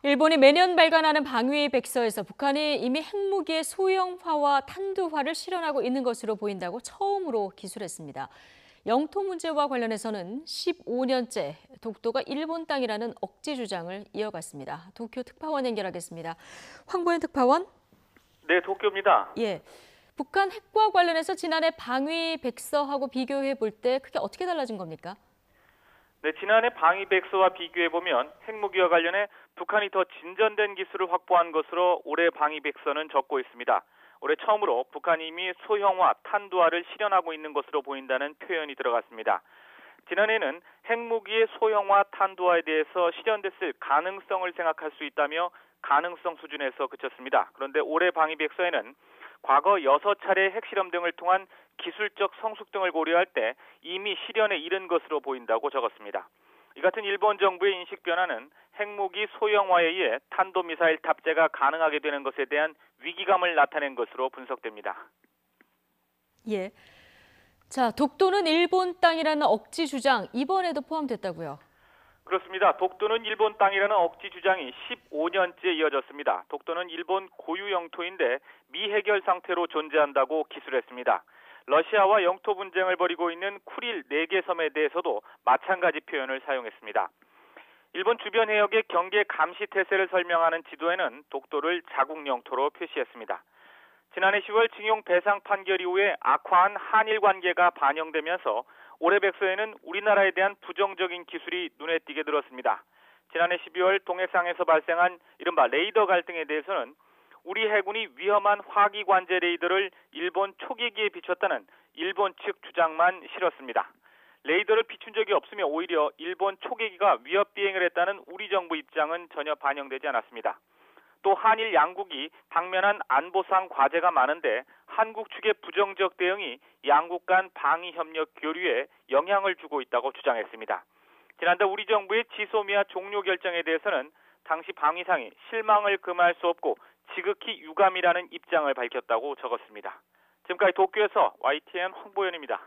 일본이 매년 발간하는 방위 백서에서 북한이 이미 핵무기의 소형화와 탄두화를 실현하고 있는 것으로 보인다고 처음으로 기술했습니다. 영토 문제와 관련해서는 15년째 독도가 일본 땅이라는 억지 주장을 이어갔습니다. 도쿄 특파원 연결하겠습니다. 황보현 특파원. 네, 도쿄입니다. 예. 북한 핵과 관련해서 지난해 방위 백서하고 비교해 볼 때 크게 어떻게 달라진 겁니까? 네, 지난해 방위 백서와 비교해 보면 핵무기와 관련해 북한이 더 진전된 기술을 확보한 것으로 올해 방위 백서는 적고 있습니다. 올해 처음으로 북한이 이미 소형화, 탄두화를 실현하고 있는 것으로 보인다는 표현이 들어갔습니다. 지난해는 핵무기의 소형화, 탄두화에 대해서 실현됐을 가능성을 생각할 수 있다며 가능성 수준에서 그쳤습니다. 그런데 올해 방위 백서에는 과거 6차례 핵실험 등을 통한 기술적 성숙 등을 고려할 때 이미 실현에 이른 것으로 보인다고 적었습니다. 이 같은 일본 정부의 인식 변화는 핵무기 소형화에 의해 탄도미사일 탑재가 가능하게 되는 것에 대한 위기감을 나타낸 것으로 분석됩니다. 예. 자, 독도는 일본 땅이라는 억지 주장 이번에도 포함됐다고요? 그렇습니다. 독도는 일본 땅이라는 억지 주장이 15년째 이어졌습니다. 독도는 일본 고유 영토인데 미해결 상태로 존재한다고 기술했습니다. 러시아와 영토 분쟁을 벌이고 있는 쿠릴 4개 섬에 대해서도 마찬가지 표현을 사용했습니다. 일본 주변 해역의 경계 감시 태세를 설명하는 지도에는 독도를 자국 영토로 표시했습니다. 지난해 10월 징용 배상 판결 이후에 악화한 한일 관계가 반영되면서 올해 백서에는 우리나라에 대한 부정적인 기술이 눈에 띄게 들었습니다. 지난해 12월 동해상에서 발생한 이른바 레이더 갈등에 대해서는 우리 해군이 위험한 화기관제 레이더를 일본 초계기에 비췄다는 일본 측 주장만 실었습니다. 레이더를 비춘 적이 없으며 오히려 일본 초계기가 위협 비행을 했다는 우리 정부 입장은 전혀 반영되지 않았습니다. 또 한일 양국이 당면한 안보상 과제가 많은데 한국 측의 부정적 대응이 양국 간 방위 협력 교류에 영향을 주고 있다고 주장했습니다. 지난달 우리 정부의 지소미아 종료 결정에 대해서는 당시 방위상이 실망을 금할 수 없고 지극히 유감이라는 입장을 밝혔다고 적었습니다. 지금까지 도쿄에서 YTN 황보현입니다.